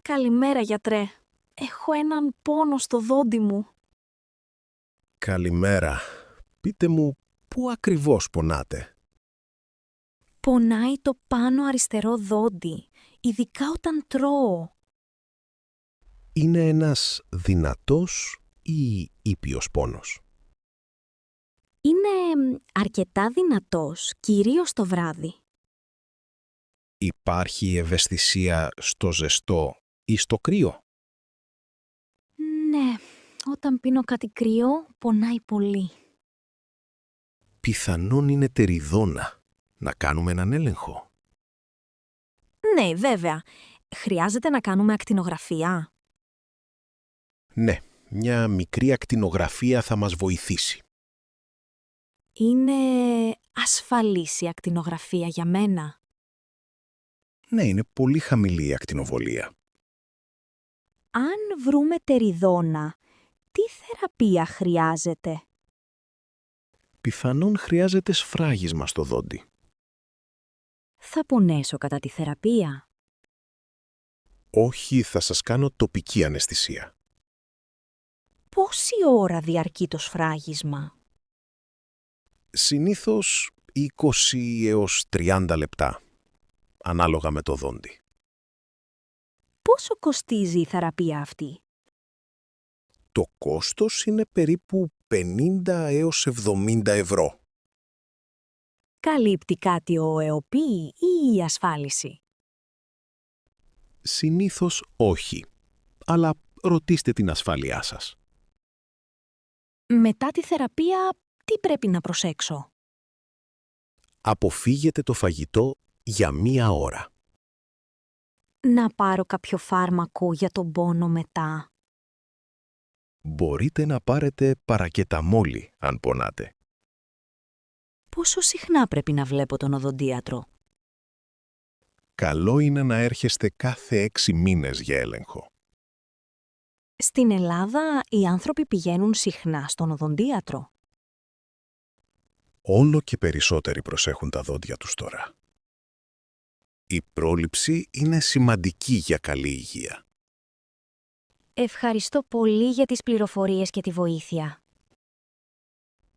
Καλημέρα, γιατρέ. Έχω έναν πόνο στο δόντι μου. Καλημέρα. Πείτε μου, πού ακριβώς πονάτε? Πονάει το πάνω αριστερό δόντι, ειδικά όταν τρώω. Είναι ένας δυνατός ή ήπιος πόνος? Είναι αρκετά δυνατός, κυρίως το βράδυ. Υπάρχει ευαισθησία στο ζεστό ή στο κρύο? Ναι, όταν πίνω κάτι κρύο, πονάει πολύ. Πιθανόν είναι τεριδόνα. Να κάνουμε έναν έλεγχο. Ναι, βέβαια. Χρειάζεται να κάνουμε ακτινογραφία. Ναι, μια μικρή ακτινογραφία θα μας βοηθήσει. Είναι ασφαλής η ακτινογραφία για μένα. Ναι, είναι πολύ χαμηλή η ακτινοβολία. Αν βρούμε τεριδόνα, τι θεραπεία χρειάζεται? Πιθανόν χρειάζεται σφράγισμα στο δόντι. Θα πονέσω κατά τη θεραπεία. Όχι, θα σας κάνω τοπική αναισθησία. Πόση ώρα διαρκεί το σφράγισμα? Συνήθως 20 έως 30 λεπτά, ανάλογα με το δόντι. Πόσο κοστίζει η θεραπεία αυτή? Το κόστος είναι περίπου 50 έως 70 ευρώ. Καλύπτει κάτι ο ΕΟΠΗ ή η ασφάλιση? Συνήθως όχι, αλλά ρωτήστε την ασφάλειά σας. Μετά τη θεραπεία, τι πρέπει να προσέξω? Αποφύγετε το φαγητό για 1 ώρα. Να πάρω κάποιο φάρμακο για τον πόνο μετά? Μπορείτε να πάρετε παρακεταμόλη αν πονάτε. Πόσο συχνά πρέπει να βλέπω τον οδοντίατρο? Καλό είναι να έρχεστε κάθε 6 μήνες για έλεγχο. Στην Ελλάδα, οι άνθρωποι πηγαίνουν συχνά στον οδοντίατρο. Όλο και περισσότεροι προσέχουν τα δόντια τους τώρα. Η πρόληψη είναι σημαντική για καλή υγεία. Ευχαριστώ πολύ για τις πληροφορίες και τη βοήθεια.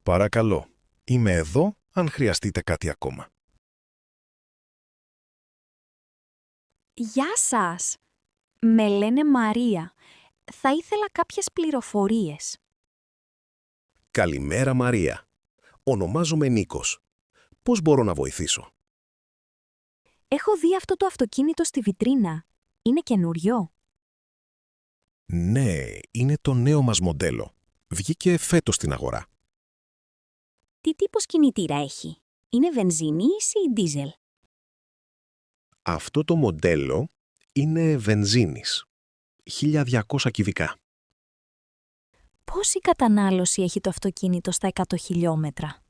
Παρακαλώ, είμαι εδώ αν χρειαστείτε κάτι ακόμα. Γεια σας! Με λένε Μαρία. Θα ήθελα κάποιες πληροφορίες. Καλημέρα Μαρία. Ονομάζομαι Νίκος. Πώς μπορώ να βοηθήσω? Έχω δει αυτό το αυτοκίνητο στη βιτρίνα. Είναι καινούριο. Ναι, είναι το νέο μας μοντέλο. Βγήκε φέτος στην αγορά. Τι τύπος κινητήρα έχει? Είναι βενζίνης ή ντίζελ? Αυτό το μοντέλο είναι βενζίνης. 1200 κυβικά. Πόση κατανάλωση έχει το αυτοκίνητο στα 100 χιλιόμετρα?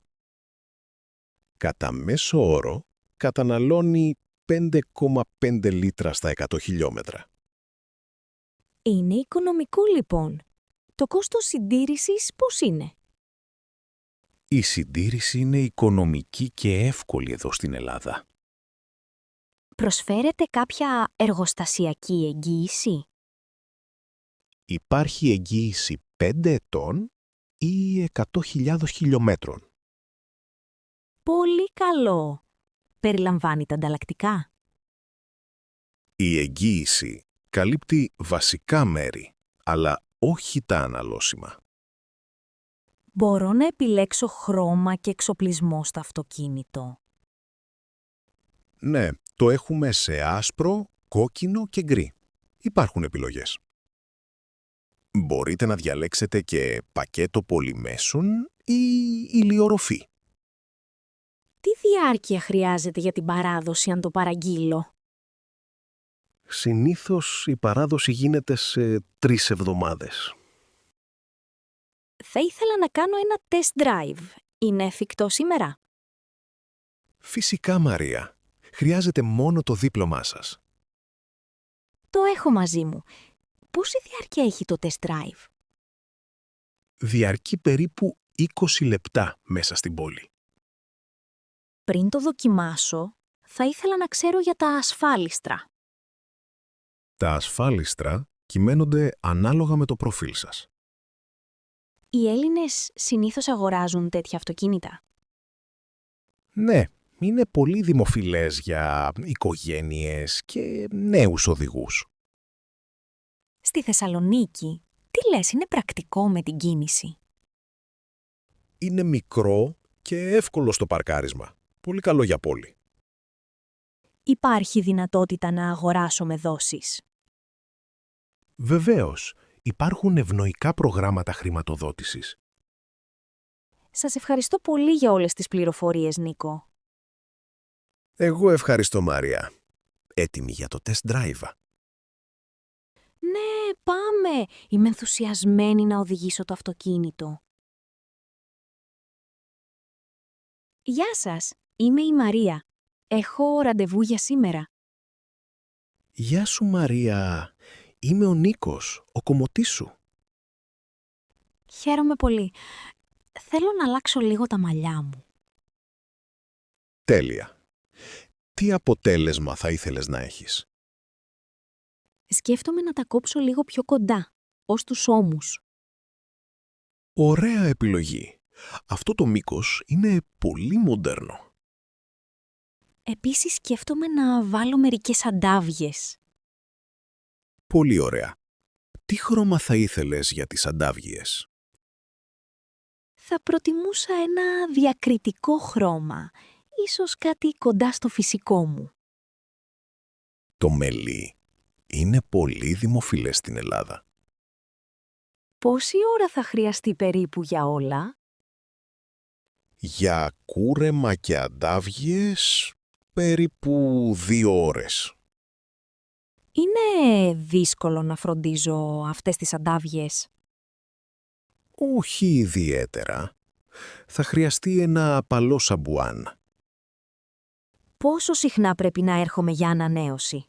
Κατά μέσο όρο καταναλώνει 5,5 λίτρα στα 100 χιλιόμετρα. Είναι οικονομικό λοιπόν. Το κόστος συντήρησης πώς είναι? Η συντήρηση είναι οικονομική και εύκολη εδώ στην Ελλάδα. Προσφέρεται κάποια εργοστασιακή εγγύηση? Υπάρχει εγγύηση 5 ετών ή 100.000 χιλιόμετρων. Πολύ καλό. Περιλαμβάνει τα ανταλλακτικά? Η εγγύηση καλύπτει βασικά μέρη, αλλά όχι τα αναλώσιμα. Μπορώ να επιλέξω χρώμα και εξοπλισμό στο αυτοκίνητο? Ναι, το έχουμε σε άσπρο, κόκκινο και γκρι. Υπάρχουν επιλογές. Μπορείτε να διαλέξετε και πακέτο πολυμέσων ή ηλιορροφή. Τι διάρκεια χρειάζεται για την παράδοση αν το παραγγείλω? Συνήθως η παράδοση γίνεται σε 3 εβδομάδες. Θα ήθελα να κάνω ένα test drive. Είναι εφικτό σήμερα? Φυσικά, Μαρία. Χρειάζεται μόνο το δίπλωμά σας. Το έχω μαζί μου. Πόση διάρκεια έχει το test drive? Διαρκεί περίπου 20 λεπτά μέσα στην πόλη. Πριν το δοκιμάσω, θα ήθελα να ξέρω για τα ασφάλιστρα. Τα ασφάλιστρα κυμαίνονται ανάλογα με το προφίλ σας. Οι Έλληνες συνήθως αγοράζουν τέτοια αυτοκίνητα. Ναι, είναι πολύ δημοφιλές για οικογένειες και νέους οδηγούς. Στη Θεσσαλονίκη, τι λες, είναι πρακτικό με την κίνηση? Είναι μικρό και εύκολο στο παρκάρισμα. Πολύ καλό για πόλη. Υπάρχει δυνατότητα να αγοράσω με δόσεις? Βεβαίως, υπάρχουν ευνοϊκά προγράμματα χρηματοδότησης. Σας ευχαριστώ πολύ για όλες τις πληροφορίες, Νίκο. Εγώ ευχαριστώ, Μάρια. Έτοιμη για το test drive. Ναι, πάμε! Είμαι ενθουσιασμένη να οδηγήσω το αυτοκίνητο. Γεια σας, είμαι η Μαρία. Έχω ραντεβού για σήμερα. Γεια σου, Μαρία. Είμαι ο Νίκος, ο κομμωτής σου. Χαίρομαι πολύ. Θέλω να αλλάξω λίγο τα μαλλιά μου. Τέλεια. Τι αποτέλεσμα θα ήθελες να έχεις? Σκέφτομαι να τα κόψω λίγο πιο κοντά, ως τους ώμους. Ωραία επιλογή. Αυτό το μήκος είναι πολύ μοντέρνο. Επίσης σκέφτομαι να βάλω μερικές αντάβιες. Πολύ ωραία. Τι χρώμα θα ήθελες για τις αντάβιες? Θα προτιμούσα ένα διακριτικό χρώμα, ίσως κάτι κοντά στο φυσικό μου. Το μελί είναι πολύ δημοφιλές στην Ελλάδα. Πόση ώρα θα χρειαστεί περίπου για όλα? Για κούρεμα και αντάβιες, περίπου 2 ώρες. Είναι δύσκολο να φροντίζω αυτές τις αντάβιες. Όχι ιδιαίτερα. Θα χρειαστεί ένα απαλό σαμπουάν. Πόσο συχνά πρέπει να έρχομαι για ανανέωση?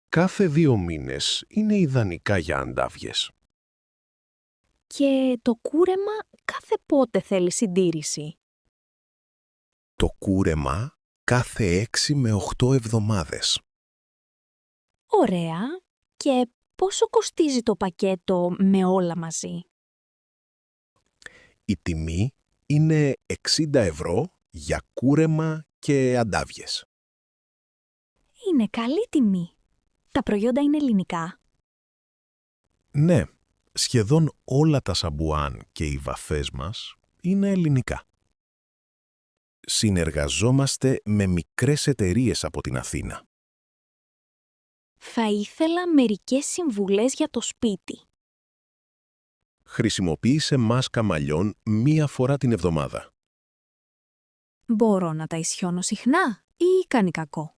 Κάθε 2 μήνες είναι ιδανικά για αντάβιες. Και το κούρεμα κάθε πότε θέλει συντήρηση? Το κούρεμα κάθε 6 με 8 εβδομάδες. Ωραία. Και πόσο κοστίζει το πακέτο με όλα μαζί? Η τιμή είναι 60 ευρώ για κούρεμα και αντάβιες. Είναι καλή τιμή. Τα προϊόντα είναι ελληνικά. Ναι, σχεδόν όλα τα σαμπουάν και οι βαφές μας είναι ελληνικά. Συνεργαζόμαστε με μικρές εταιρείες από την Αθήνα. Θα ήθελα μερικές συμβουλές για το σπίτι. Χρησιμοποίησε μάσκα μαλλιών 1 φορά την εβδομάδα. Μπορώ να τα ισιώνω συχνά ή κάνει κακό?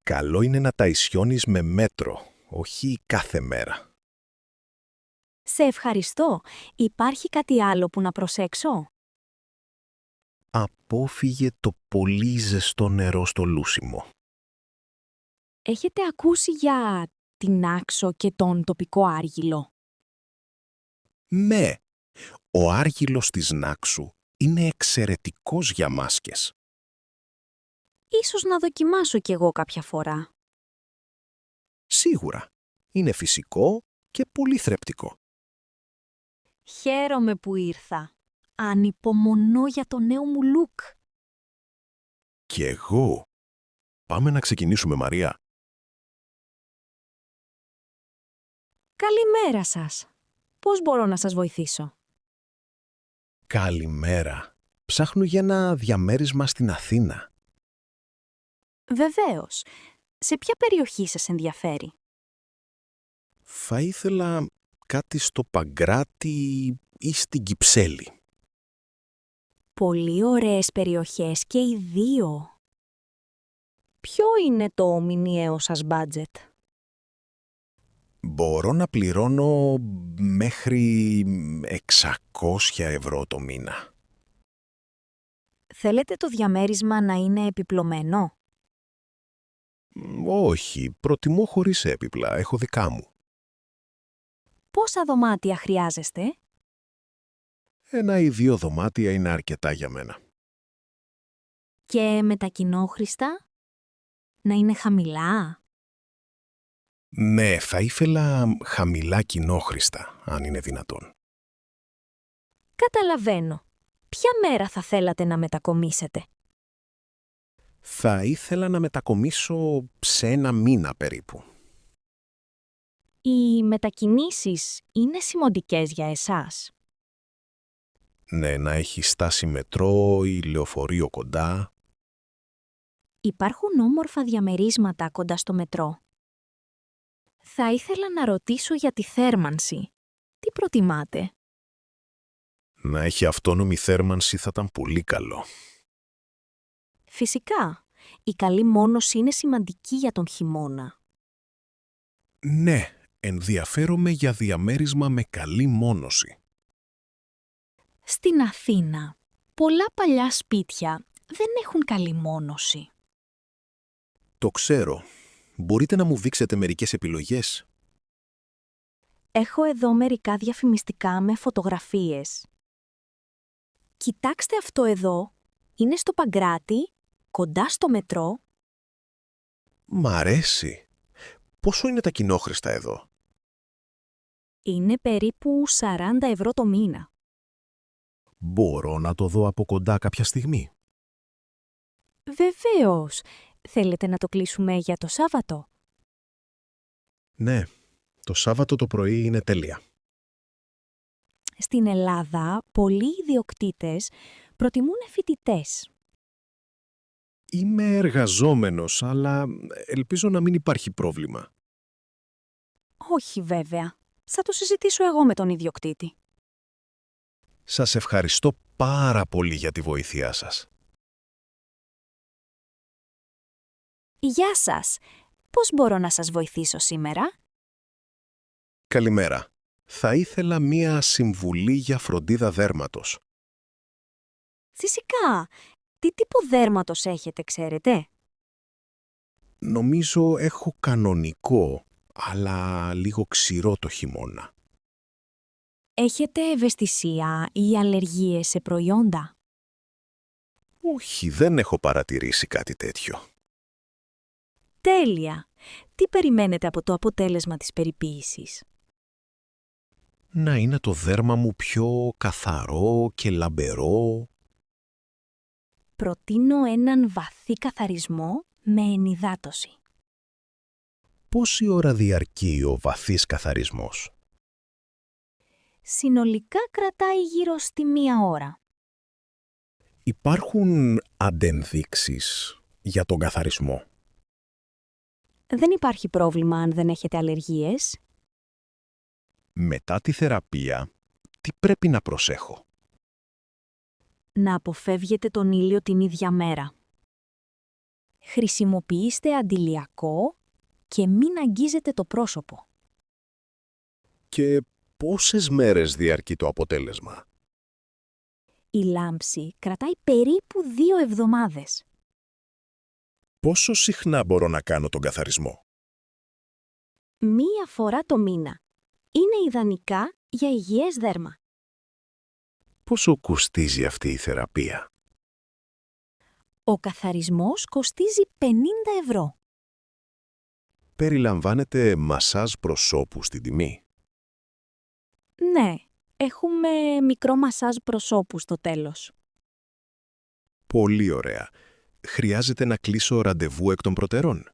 Καλό είναι να τα ισιώνεις με μέτρο, όχι κάθε μέρα. Σε ευχαριστώ. Υπάρχει κάτι άλλο που να προσέξω? Απόφυγε το πολύ ζεστό νερό στο λούσιμο. Έχετε ακούσει για την άξο και τον τοπικό άργυλο? Ναι, ο άργυλος της Νάξου είναι εξαιρετικός για μάσκες. Ίσως να δοκιμάσω κι εγώ κάποια φορά. Σίγουρα, είναι φυσικό και πολύ θρεπτικό. Χαίρομαι που ήρθα. Ανυπομονώ για το νέο μου look. Κι εγώ. Πάμε να ξεκινήσουμε, Μαρία. Καλημέρα σας. Πώς μπορώ να σας βοηθήσω? Καλημέρα. Ψάχνω για ένα διαμέρισμα στην Αθήνα. Βεβαίως. Σε ποια περιοχή σας ενδιαφέρει? Θα ήθελα κάτι στο Παγκράτη ή στην Κυψέλη. Πολύ ωραίες περιοχές και οι δύο. Ποιο είναι το μηνιαίο σας μπάτζετ? Μπορώ να πληρώνω μέχρι 600 ευρώ το μήνα. Θέλετε το διαμέρισμα να είναι επιπλωμένο? Όχι, προτιμώ χωρίς έπιπλα, έχω δικά μου. Πόσα δωμάτια χρειάζεστε? 1 ή 2 δωμάτια είναι αρκετά για μένα. Και μετακοινόχρηστα? Να είναι χαμηλά? Ναι, θα ήθελα χαμηλά κοινόχρηστα, αν είναι δυνατόν. Καταλαβαίνω. Ποια μέρα θα θέλατε να μετακομίσετε? Θα ήθελα να μετακομίσω σε 1 μήνα περίπου. Οι μετακινήσεις είναι σημαντικές για εσάς. Ναι, να έχει στάση μετρό ή λεωφορείο κοντά. Υπάρχουν όμορφα διαμερίσματα κοντά στο μετρό. Θα ήθελα να ρωτήσω για τη θέρμανση. Τι προτιμάτε? Να έχει αυτόνομη θέρμανση θα ήταν πολύ καλό. Φυσικά, η καλή μόνωση είναι σημαντική για τον χειμώνα. Ναι, ενδιαφέρομαι για διαμέρισμα με καλή μόνωση. Στην Αθήνα, πολλά παλιά σπίτια δεν έχουν καλή μόνωση. Το ξέρω. Μπορείτε να μου δείξετε μερικές επιλογές? Έχω εδώ μερικά διαφημιστικά με φωτογραφίες. Κοιτάξτε αυτό εδώ. Είναι στο Παγκράτη, κοντά στο μετρό. Μ' αρέσει. Πόσο είναι τα κοινόχρηστα εδώ? Είναι περίπου 40 ευρώ το μήνα. Μπορώ να το δω από κοντά κάποια στιγμή? Βεβαίως. Θέλετε να το κλείσουμε για το Σάββατο? Ναι, το Σάββατο το πρωί είναι τέλεια. Στην Ελλάδα, πολλοί ιδιοκτήτες προτιμούν φοιτητές. Είμαι εργαζόμενος, αλλά ελπίζω να μην υπάρχει πρόβλημα. Όχι βέβαια. Θα το συζητήσω εγώ με τον ιδιοκτήτη. Σας ευχαριστώ πάρα πολύ για τη βοήθειά σας. Γεια σας. Πώς μπορώ να σας βοηθήσω σήμερα? Καλημέρα. Θα ήθελα μία συμβουλή για φροντίδα δέρματος. Φυσικά. Τι τύπο δέρματος έχετε, ξέρετε? Νομίζω έχω κανονικό, αλλά λίγο ξηρό το χειμώνα. Έχετε ευαισθησία ή αλλεργίες σε προϊόντα? Όχι, δεν έχω παρατηρήσει κάτι τέτοιο. Τέλεια. Τι περιμένετε από το αποτέλεσμα της περιποίησης? Να είναι το δέρμα μου πιο καθαρό και λαμπερό. Προτείνω έναν βαθύ καθαρισμό με ενυδάτωση. Πόση ώρα διαρκεί ο βαθύς καθαρισμός? Συνολικά κρατάει γύρω στη 1 ώρα. Υπάρχουν αντενδείξεις για τον καθαρισμό? Δεν υπάρχει πρόβλημα αν δεν έχετε αλλεργίες. Μετά τη θεραπεία, τι πρέπει να προσέχω? Να αποφεύγετε τον ήλιο την ίδια μέρα. Χρησιμοποιήστε αντιλιακό και μην αγγίζετε το πρόσωπο. Και πόσες μέρες διαρκεί το αποτέλεσμα? Η λάμψη κρατάει περίπου 2 εβδομάδες. Πόσο συχνά μπορώ να κάνω τον καθαρισμό? 1 φορά το μήνα. Είναι ιδανικά για υγιές δέρμα. Πόσο κοστίζει αυτή η θεραπεία? Ο καθαρισμός κοστίζει 50 ευρώ. Περιλαμβάνεται μασάζ προσώπου στην τιμή? Ναι, έχουμε μικρό μασάζ προσώπου στο τέλος. Πολύ ωραία. Χρειάζεται να κλείσω ραντεβού εκ των προτέρων?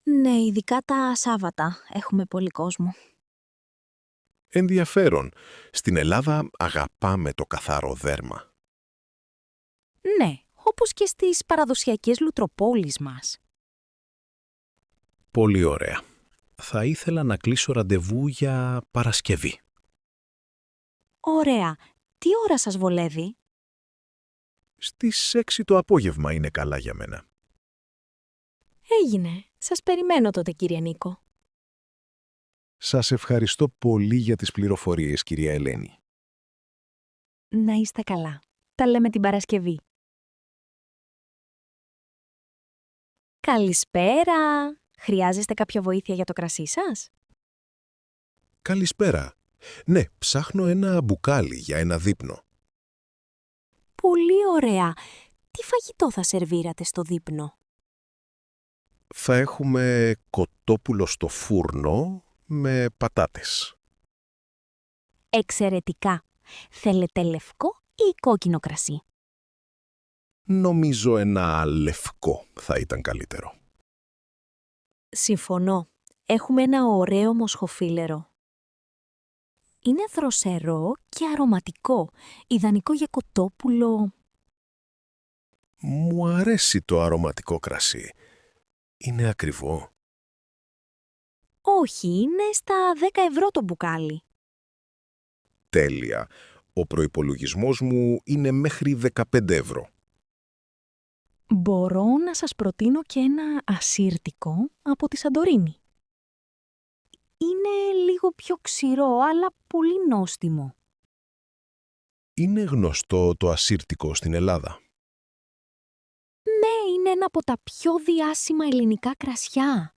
Ναι, ειδικά τα Σάββατα έχουμε πολύ κόσμο. Ενδιαφέρον. Στην Ελλάδα αγαπάμε το καθαρό δέρμα. Ναι, όπως και στις παραδοσιακές λουτροπόλεις μας. Πολύ ωραία. Θα ήθελα να κλείσω ραντεβού για Παρασκευή. Ωραία. Τι ώρα σας βολεύει? Στις 6 το απόγευμα είναι καλά για μένα. Έγινε. Σας περιμένω τότε, κύριε Νίκο. Σας ευχαριστώ πολύ για τις πληροφορίες, κυρία Ελένη. Να είστε καλά. Τα λέμε την Παρασκευή. Καλησπέρα. Χρειάζεστε κάποια βοήθεια για το κρασί σας? Καλησπέρα. Ναι, ψάχνω ένα μπουκάλι για ένα δείπνο. Πολύ ωραία. Τι φαγητό θα σερβίρατε στο δείπνο? Θα έχουμε κοτόπουλο στο φούρνο με πατάτες. Εξαιρετικά. Θέλετε λευκό ή κόκκινο κρασί? Νομίζω ένα λευκό θα ήταν καλύτερο. Συμφωνώ. Έχουμε ένα ωραίο μοσχοφίλερο. Είναι δροσερό και αρωματικό, ιδανικό για κοτόπουλο. Μου αρέσει το αρωματικό κρασί. Είναι ακριβό. Όχι, είναι στα 10 € το μπουκάλι. Τέλεια. Ο προϋπολογισμός μου είναι μέχρι 15 €. Μπορώ να σας προτείνω και ένα ασύρτικο από τη Σαντορίνη. Είναι λίγο πιο ξηρό, αλλά πολύ νόστιμο. Είναι γνωστό το ασύρτικο στην Ελλάδα. Ναι, είναι ένα από τα πιο διάσημα ελληνικά κρασιά.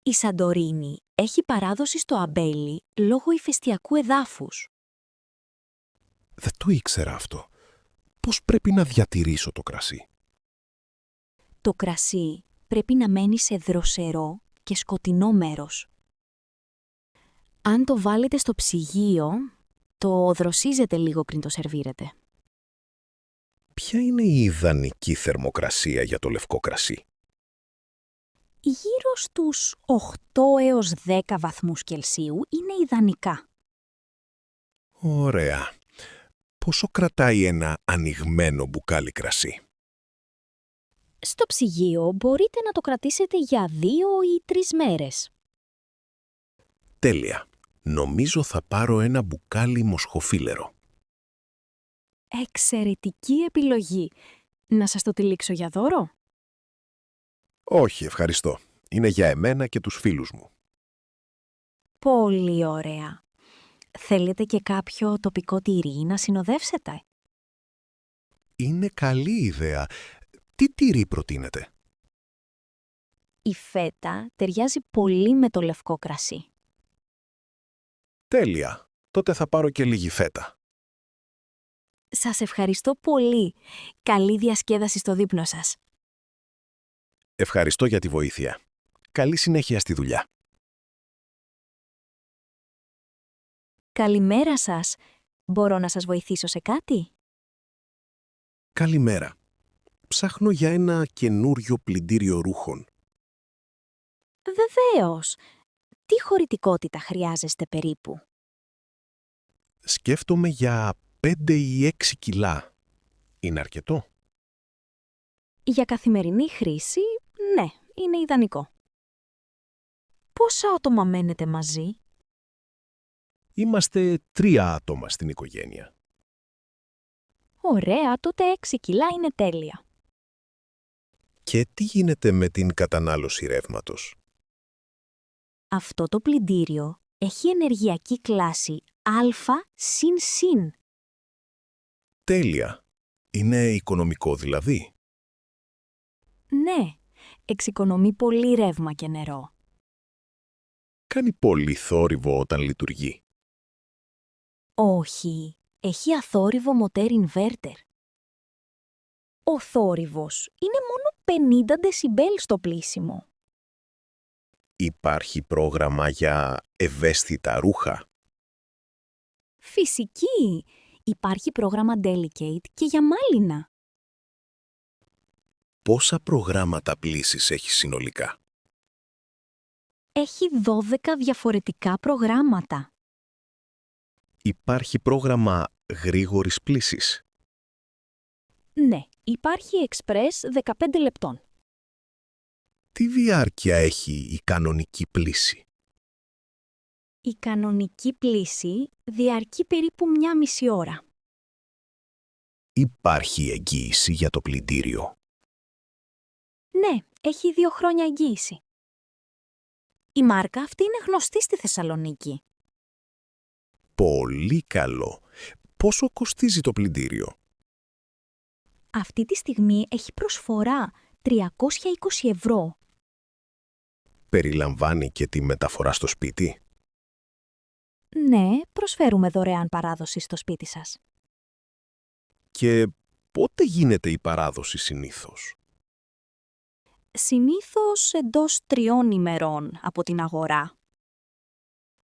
Η Σαντορίνη έχει παράδοση στο αμπέλι λόγω ηφαιστειακού εδάφους. Δεν το ήξερα αυτό. Πώς πρέπει να διατηρήσω το κρασί? Το κρασί πρέπει να μένει σε δροσερό και σκοτεινό μέρος. Αν το βάλετε στο ψυγείο, το δροσίζετε λίγο πριν το σερβίρετε. Ποια είναι η ιδανική θερμοκρασία για το λευκό κρασί? Γύρω στους 8 έως 10 βαθμούς Κελσίου είναι ιδανικά. Ωραία. Πόσο κρατάει ένα ανοιγμένο μπουκάλι κρασί? Στο ψυγείο μπορείτε να το κρατήσετε για 2 ή 3 μέρες. Τέλεια. Νομίζω θα πάρω ένα μπουκάλι μοσχοφίλερο. Εξαιρετική επιλογή. Να σας το τυλίξω για δώρο? Όχι, ευχαριστώ. Είναι για εμένα και τους φίλους μου. Πολύ ωραία. Θέλετε και κάποιο τοπικό τυρί να συνοδεύσετε? Είναι καλή ιδέα. Τι τυρί προτείνετε? Η φέτα ταιριάζει πολύ με το λευκό κρασί. Τέλεια. Τότε θα πάρω και λίγη φέτα. Σας ευχαριστώ πολύ. Καλή διασκέδαση στο δείπνο σας. Ευχαριστώ για τη βοήθεια. Καλή συνέχεια στη δουλειά. Καλημέρα σας. Μπορώ να σας βοηθήσω σε κάτι? Καλημέρα. Ψάχνω για ένα καινούριο πλυντήριο ρούχων. Βεβαίως. Τι χωρητικότητα χρειάζεστε περίπου? Σκέφτομαι για 5 ή 6 κιλά. Είναι αρκετό? Για καθημερινή χρήση, ναι, είναι ιδανικό. Πόσα άτομα μένετε μαζί? Είμαστε 3 άτομα στην οικογένεια. Ωραία, τότε 6 κιλά είναι τέλεια. Και τι γίνεται με την κατανάλωση ρεύματος? Αυτό το πλυντήριο έχει ενεργειακή κλάση Α++. Τέλεια. Είναι οικονομικό δηλαδή? Ναι, εξοικονομεί πολύ ρεύμα και νερό. Κάνει πολύ θόρυβο όταν λειτουργεί? Όχι, έχει αθόρυβο μοτέρ inverter. Ο θόρυβος είναι μόνο 50 δεσιμπέλ στο πλύσιμο. Υπάρχει πρόγραμμα για ευαίσθητα ρούχα? Φυσική! Υπάρχει πρόγραμμα Delicate και για μάλινα. Πόσα προγράμματα πλύσης έχει συνολικά? Έχει 12 διαφορετικά προγράμματα. Υπάρχει πρόγραμμα γρήγορης πλύσης? Ναι, υπάρχει Express 15 λεπτών. Τι διάρκεια έχει η κανονική πλύση? Η κανονική πλύση διαρκεί περίπου 1,5 ώρα. Υπάρχει εγγύηση για το πλυντήριο? Ναι, έχει 2 χρόνια εγγύηση. Η μάρκα αυτή είναι γνωστή στη Θεσσαλονίκη. Πολύ καλό. Πόσο κοστίζει το πλυντήριο? Αυτή τη στιγμή έχει προσφορά 320 ευρώ. Περιλαμβάνει και τη μεταφορά στο σπίτι? Ναι, προσφέρουμε δωρεάν παράδοση στο σπίτι σας. Και πότε γίνεται η παράδοση συνήθως? Συνήθως εντός 3 ημερών από την αγορά.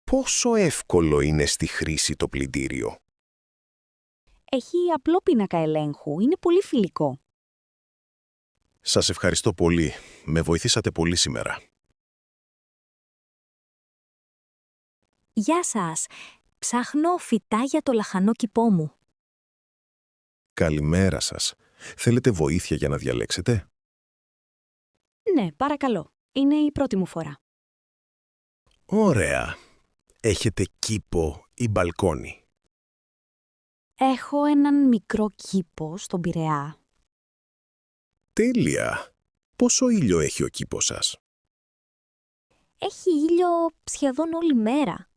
Πόσο εύκολο είναι στη χρήση το πλυντήριο? Έχει απλό πίνακα ελέγχου. Είναι πολύ φιλικό. Σας ευχαριστώ πολύ. Με βοηθήσατε πολύ σήμερα. Γεια σας. Ψάχνω φυτά για το λαχανό κηπό μου. Καλημέρα σας. Θέλετε βοήθεια για να διαλέξετε? Ναι, παρακαλώ. Είναι η πρώτη μου φορά. Ωραία. Έχετε κήπο ή μπαλκόνι? Έχω έναν μικρό κήπο στον Πειραιά. Τέλεια. Πόσο ήλιο έχει ο κήπος σας? Έχει ήλιο σχεδόν όλη μέρα.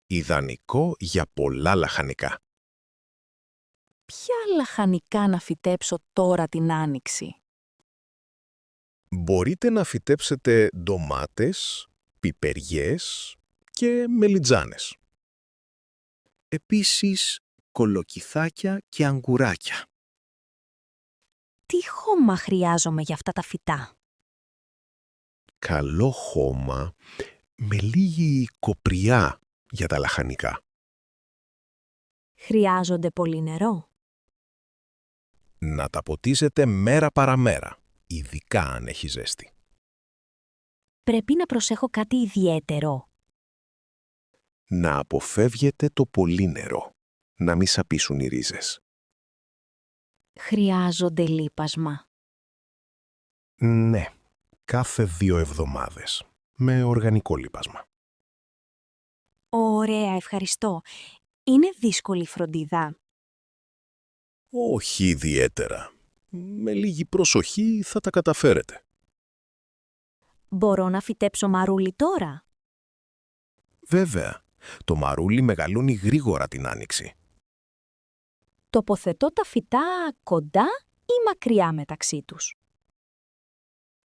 Ιδανικό για πολλά λαχανικά. Ποια λαχανικά να φυτέψω τώρα την Άνοιξη? Μπορείτε να φυτέψετε ντομάτες, πιπεριές και μελιτζάνες. Επίσης, κολοκυθάκια και αγκουράκια. Τι χώμα χρειάζομαι για αυτά τα φυτά? Καλό χώμα με λίγη κοπριά για τα λαχανικά. Χρειάζονται πολύ νερό? Να τα ποτίζετε μέρα παραμέρα, ειδικά αν έχει ζέστη. Πρέπει να προσέχω κάτι ιδιαίτερο? Να αποφεύγετε το πολύ νερό, να μην σαπίσουν οι ρίζες. Χρειάζονται λίπασμα? Ναι, κάθε 2 εβδομάδες, με οργανικό λίπασμα. Ωραία, ευχαριστώ. Είναι δύσκολη η φροντίδα? Όχι ιδιαίτερα. Με λίγη προσοχή θα τα καταφέρετε. Μπορώ να φυτέψω μαρούλι τώρα? Βέβαια, το μαρούλι μεγαλώνει γρήγορα την άνοιξη. Τοποθετώ τα φυτά κοντά ή μακριά μεταξύ τους?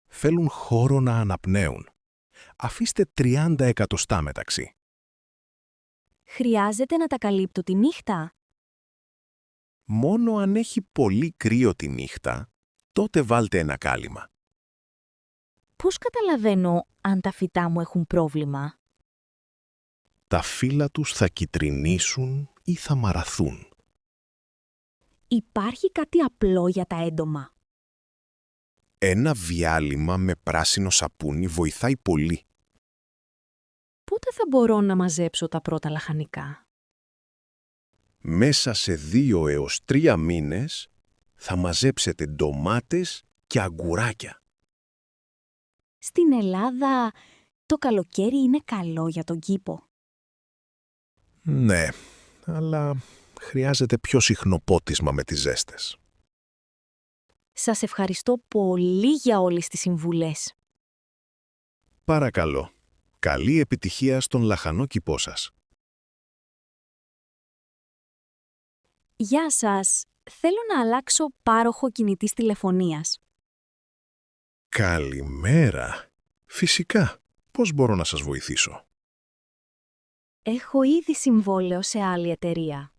Θέλουν χώρο να αναπνέουν. Αφήστε 30 εκατοστά μεταξύ. Χρειάζεται να τα καλύπτω τη νύχτα? Μόνο αν έχει πολύ κρύο τη νύχτα, τότε βάλτε ένα κάλυμα. Πώς καταλαβαίνω αν τα φυτά μου έχουν πρόβλημα? Τα φύλλα τους θα κιτρινήσουν ή θα μαραθούν. Υπάρχει κάτι απλό για τα έντομα? Ένα διάλειμμα με πράσινο σαπούνι βοηθάει πολύ. Πότε θα μπορώ να μαζέψω τα πρώτα λαχανικά? Μέσα σε 2 έως 3 μήνες θα μαζέψετε ντομάτες και αγκουράκια. Στην Ελλάδα το καλοκαίρι είναι καλό για τον κήπο? Ναι, αλλά χρειάζεται πιο συχνό πότισμα με τις ζέστες. Σας ευχαριστώ πολύ για όλες τις συμβουλές. Παρακαλώ, καλή επιτυχία στον λαχανό κήπό σας. Γεια σας. Θέλω να αλλάξω πάροχο κινητής τηλεφωνίας. Καλημέρα. Φυσικά. Πώς μπορώ να σας βοηθήσω? Έχω ήδη συμβόλαιο σε άλλη εταιρεία.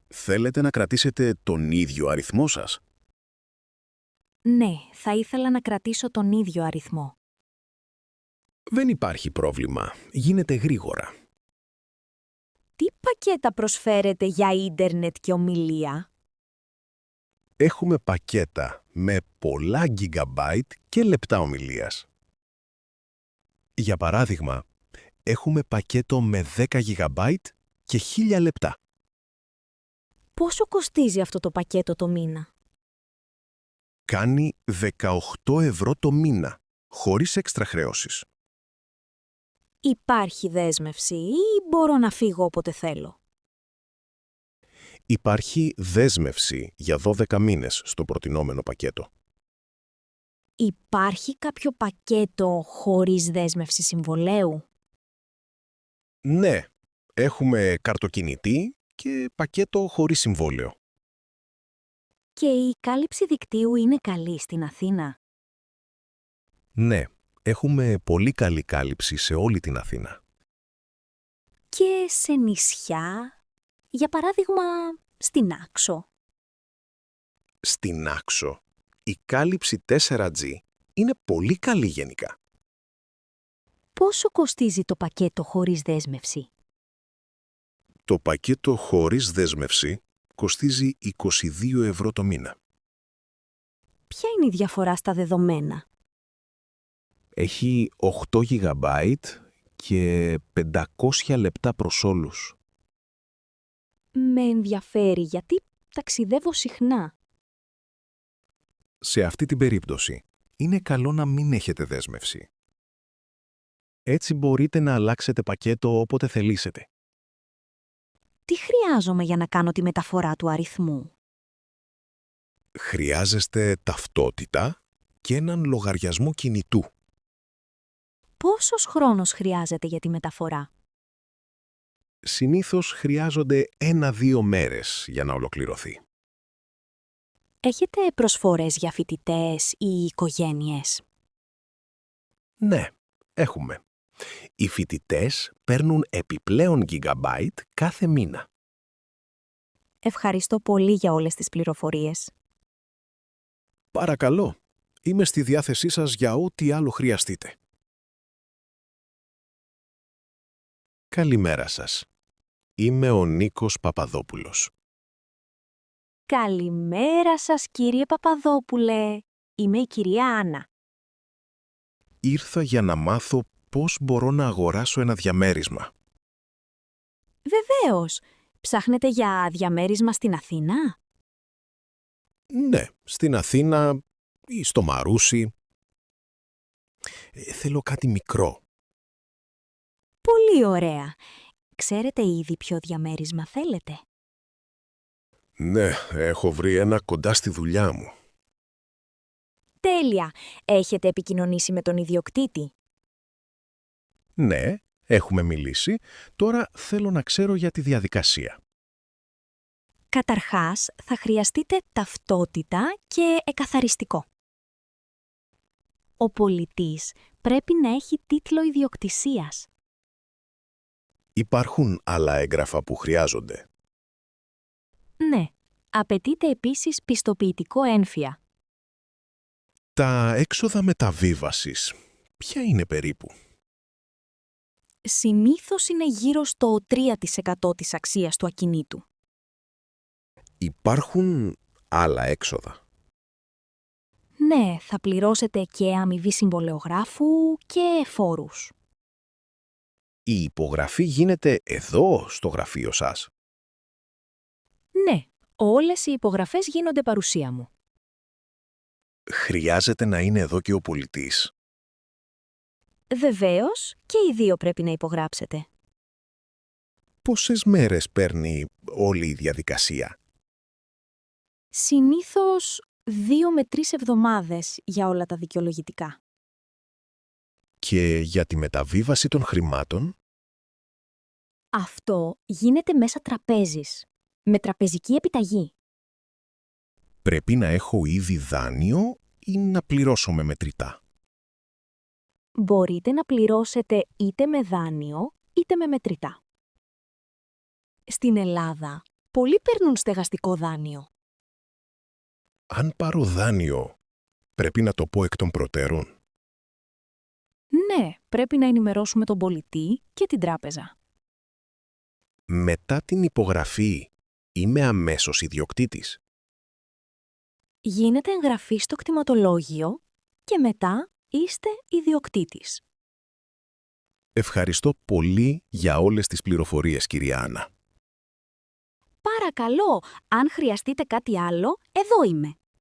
Θέλετε να κρατήσετε τον ίδιο αριθμό σας? Ναι, θα ήθελα να κρατήσω τον ίδιο αριθμό. Δεν υπάρχει πρόβλημα. Γίνεται γρήγορα. Τι πακέτα προσφέρετε για ίντερνετ και ομιλία? Έχουμε πακέτα με πολλά gigabyte και λεπτά ομιλίας. Για παράδειγμα, έχουμε πακέτο με 10 gigabyte και 1000 λεπτά. Πόσο κοστίζει αυτό το πακέτο το μήνα? Κάνει 18 ευρώ το μήνα, χωρίς έξτρα χρεώσεις. Υπάρχει δέσμευση ή μπορώ να φύγω όποτε θέλω? Υπάρχει δέσμευση για 12 μήνες στο προτινόμενο πακέτο. Υπάρχει κάποιο πακέτο χωρίς δέσμευση συμβολαίου? Ναι, έχουμε καρτοκινητή και πακέτο χωρίς συμβόλαιο. Και η κάλυψη δικτύου είναι καλή στην Αθήνα? Ναι, έχουμε πολύ καλή κάλυψη σε όλη την Αθήνα. Και σε νησιά, για παράδειγμα στην Άξο? Στην Άξο Η κάλυψη 4G είναι πολύ καλή γενικά. Πόσο κοστίζει το πακέτο χωρίς δέσμευση? Το πακέτο χωρίς δέσμευση κοστίζει 22 ευρώ το μήνα. Ποια είναι η διαφορά στα δεδομένα? Έχει 8 GB και 500 λεπτά προς όλους. Με ενδιαφέρει γιατί ταξιδεύω συχνά. Σε αυτή την περίπτωση, είναι καλό να μην έχετε δέσμευση. Έτσι μπορείτε να αλλάξετε πακέτο όποτε θελήσετε. Τι χρειάζομαι για να κάνω τη μεταφορά του αριθμού? Χρειάζεστε ταυτότητα και έναν λογαριασμό κινητού. Πόσος χρόνος χρειάζεται για τη μεταφορά? Συνήθως χρειάζονται 1-2 μέρες για να ολοκληρωθεί. Έχετε προσφορές για φοιτητές ή οικογένειες? Ναι, έχουμε. Οι φοιτητές παίρνουν επιπλέον gigabyte κάθε μήνα. Ευχαριστώ πολύ για όλες τις πληροφορίες. Παρακαλώ, είμαι στη διάθεσή σας για ό,τι άλλο χρειαστείτε. Καλημέρα σας. Είμαι ο Νίκος Παπαδόπουλος. Καλημέρα σας, κύριε Παπαδόπουλε. Είμαι η κυρία Άννα. Ήρθα για να μάθω πώς μπορώ να αγοράσω ένα διαμέρισμα. Βεβαίως. Ψάχνετε για διαμέρισμα στην Αθήνα? Ναι, στην Αθήνα ή στο Μαρούσι. Θέλω κάτι μικρό. Πολύ ωραία. Ξέρετε ήδη ποιο διαμέρισμα θέλετε? Ναι, έχω βρει ένα κοντά στη δουλειά μου. Τέλεια. Έχετε επικοινωνήσει με τον ιδιοκτήτη? Ναι, έχουμε μιλήσει. Τώρα θέλω να ξέρω για τη διαδικασία. Καταρχάς, θα χρειαστείτε ταυτότητα και εκαθαριστικό. Ο πολιτής πρέπει να έχει τίτλο ιδιοκτησίας. Υπάρχουν άλλα έγγραφα που χρειάζονται. Ναι. Απαιτείται επίσης πιστοποιητικό έμφυα. Τα έξοδα μεταβίβασης, ποια είναι περίπου? Συνήθως είναι γύρω στο 3% της αξίας του ακινήτου. Υπάρχουν άλλα έξοδα. Ναι, θα πληρώσετε και αμοιβή συμβολεογράφου και φόρους. Η υπογραφή γίνεται εδώ, στο γραφείο σας. Ναι, όλες οι υπογραφές γίνονται παρουσία μου. Χρειάζεται να είναι εδώ και ο πολιτής. Βεβαίως, και οι δύο πρέπει να υπογράψετε. Πόσες μέρες παίρνει όλη η διαδικασία? Συνήθως 2 με 3 εβδομάδες για όλα τα δικαιολογητικά. Και για τη μεταβίβαση των χρημάτων? Αυτό γίνεται μέσα τραπέζης, με τραπεζική επιταγή. Πρέπει να έχω ήδη δάνειο ή να πληρώσω με μετρητά? Μπορείτε να πληρώσετε είτε με δάνειο, είτε με μετρητά. Στην Ελλάδα, πολλοί παίρνουν στεγαστικό δάνειο. Αν πάρω δάνειο, πρέπει να το πω εκ των προτέρων. Ναι, πρέπει να ενημερώσουμε τον πολιτή και την τράπεζα. Μετά την υπογραφή, είμαι αμέσως ιδιοκτήτης. Γίνεται εγγραφή στο κτηματολόγιο και μετά είστε ιδιοκτήτης. Ευχαριστώ πολύ για όλες τις πληροφορίες, κυρία Άννα. Παρακαλώ, αν χρειαστείτε κάτι άλλο, εδώ είμαι.